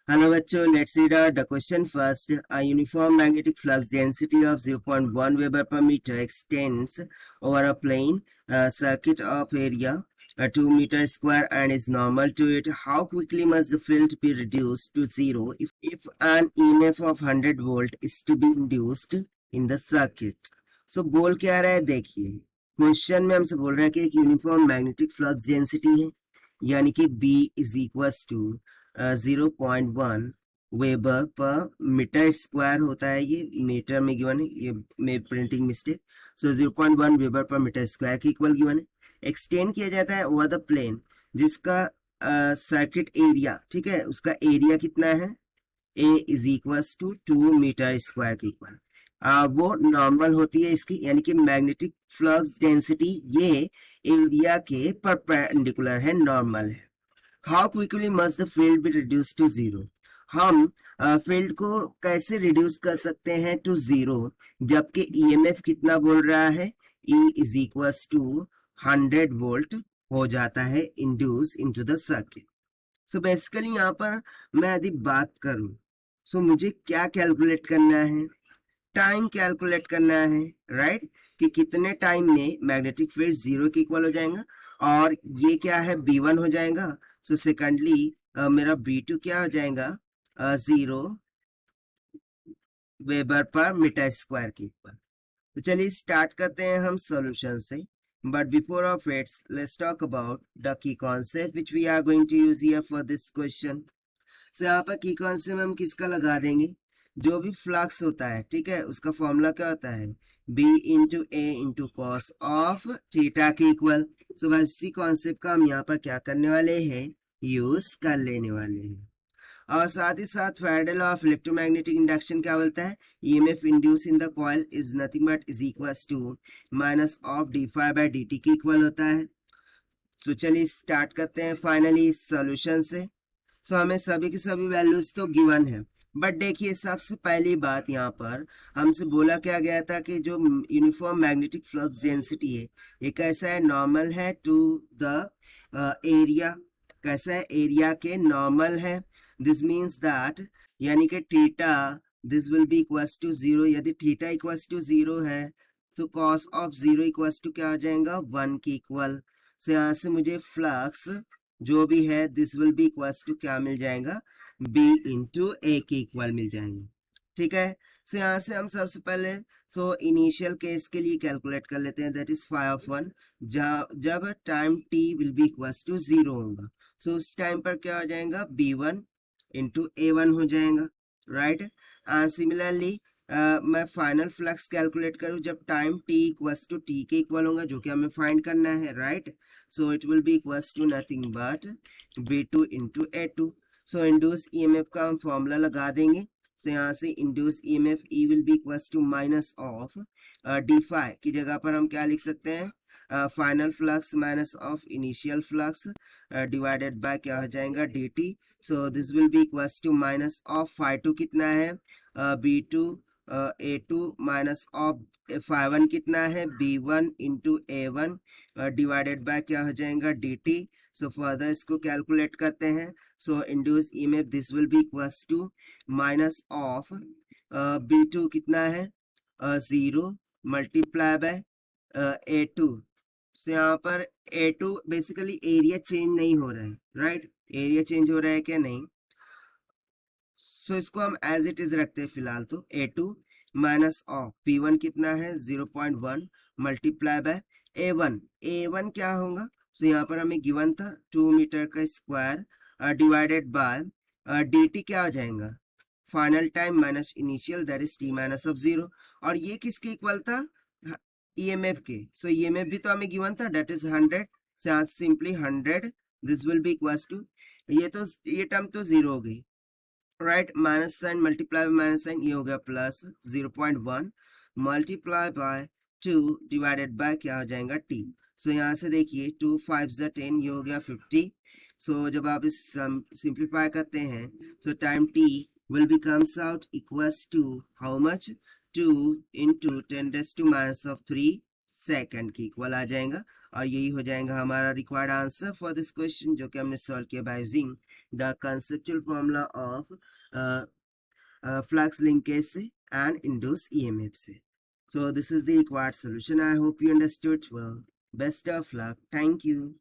Hello बच्चों, let's read out the question first. A uniform magnetic flux density of 0.1 Weber per meter extends over a plane circuit of area 2 meter square and is normal to it. How quickly must the field be reduced to zero if an EMF of 100 volt is to be induced in the circuit? So बोल क्या रहा है, देखिए question में हमसे बोल रहा है कि एक यूनिफॉर्म मैग्नेटिक फ्लक्स डेंसिटी है, यानी कि B is equal to 0.1 weber per metre square होता है, ये मीटर में गिवन है, ये में printing mistake. So 0.1 weber per metre square के इक्वल गिवन है। एक्सटेंड किया जाता है ओवर द प्लेन जिसका सर्किट एरिया, ठीक है, उसका एरिया कितना है, A is equal to 2 metre square के इक्वल। वो नॉर्मल होती है इसकी, यानी कि मैग्नेटिक फ्लक्स डेंसिटी ये एरिया के परपेंडिकुलर है, नॉर्मल है। How quickly must the field be reduce to zero? हम फील्ड को कैसे रिड्यूस कर सकते हैं टू जीरो, जबकि ईएमएफ कितना बोल रहा है, E is equal to 100 volt हो जाता है induce into the circuit. So basically यहाँ पर मैं यदि बात करूं, सो मुझे क्या कैलकुलेट करना है, टाइम कैलकुलेट करना है, राइट, कि कितने टाइम में मैग्नेटिक फील्ड जीरो के इक्वल हो जाएगा, और ये क्या है, B1 हो जाएगा। सो सेकेंडली मेरा B2 क्या हो जाएगा, 0 वेबर पर मीटर स्क्वायर के इक्वल। तो चलिए स्टार्ट करते हैं हम सॉल्यूशन से, but before of it let's talk about the key concept which we are going to use here for this question. So यहाँ पर की कॉन्सेप्ट हम किसका लगा देंगे, जो भी फ्लक्स होता है, ठीक है, उसका फॉर्मूला क्या होता है, B into A into cos of theta के इक्वल। सो बस इसी कॉन्सेप्ट का हम यहाँ पर क्या करने वाले हैं, यूज कर लेने वाले हैं। और साथ ही साथ Faraday law of electromagnetic induction क्या बोलता है, EMF induce in the coil is nothing but is equal to minus of d∅dt के इक्वल होता है। तो चलिए स्टार्ट करते हैं फाइनली इस सॉल्यूशन से। सो हमें सभी की सभी वैल्यूज तो गिवन है, बट देखिए सबसे पहली बात यहाँ पर हमसे बोला क्या गया था कि जो यूनिफॉर्म मैग्नेटिक फ्लक्स डेंसिटी है ये कैसा है, नॉर्मल है टू द एरिया, कैसा है, एरिया के नॉर्मल है। दिस मीन्स दैट, यानी कि theta this will be equals to zero. यदि थीटा इक्वल्स टू जीरो है तो cos of zero equals to क्या हो जाएगा, 1 के इक्वल। सो यहाँ से मुझे फ्लक्स जो भी है this will be equals to क्या मिल जाएगा, B इंटू ए के इक्वल मिल जाएंगे, ठीक है। सो यहाँ से हम सबसे पहले इनिशियल केस के लिए कैलकुलेट कर लेते हैं, दैट इज φ(1), जब time t will be equals to zero होगा। सो उस टाइम पर क्या हो जाएगा, B1 इंटू A1 हो जाएगा, राइट। सिमिलरली मैं फाइनल फ्लक्स कैलकुलेट करूं जब time t equals to t के इक्वल होगा, जो कि हमें फाइंड करना है, right. So it will be equals to nothing but B2 into A2। So induce EMF का हम फॉर्मूला लगा देंगे। सो यहाँ से induce EMF E will be equals to minus of d∅ की जगह पर हम क्या लिख सकते हैं, final flux minus of initial flux divided by क्या हो जाएगा, dt। So this will be equals to minus of φ2 कितना है, B2 A2 माइनस ऑफ φ1 कितना है, B1 into A1 divided by क्या हो जाएगा, dt। सो फर्दर इसको कैलकुलेट करते हैं। So induce EMF this will be equals to minus of B2 कितना है, 0 मल्टीप्लाई बाय A2। सो यहाँ पर A2 बेसिकली एरिया चेंज नहीं हो रहा है, राइट, एरिया चेंज हो रहा है क्या, नहीं। सो इसको हम एज इट इज रखते हैं फिलहाल, तो A2 माइनस ऑफ P1 कितना है, 0.1 मल्टीप्लाई बाय A1 क्या होगा, सो यहाँ पर हमें गिवन था 2 मीटर का स्क्वायर डिवाइडेड बाय dt क्या हो जाएगा, final time minus initial that is t minus of 0। और ये किसके इक्वल था, ईएमएफ के। सो ईएमएफ भी तो हमें गिवन था, दैट इज 100। सो यहाँ simply 100 this will be equals to, ये टर्म तो जीरो हो गई, right, minus sign multiply minus sign, ये हो गया plus 0.1 multiply by 2 divided by क्या हो जाएगा, t। सो यहाँ से देखिए 2 5 10, ये हो गया 50। सो जब आप इस सिंप्लीफाई करते हैं, सो time t will becomes out equals to how much, 2 into 10 raised to minus of 3 second की इक्वल आ जाएगा। और यही हो जाएगा हमारा required answer for this question, जो कि हमने सॉल्व किया by using the conceptual formula of flux linkage and induced EMF. So this is the required solution. I hope you understood well. Best of luck. Thank you.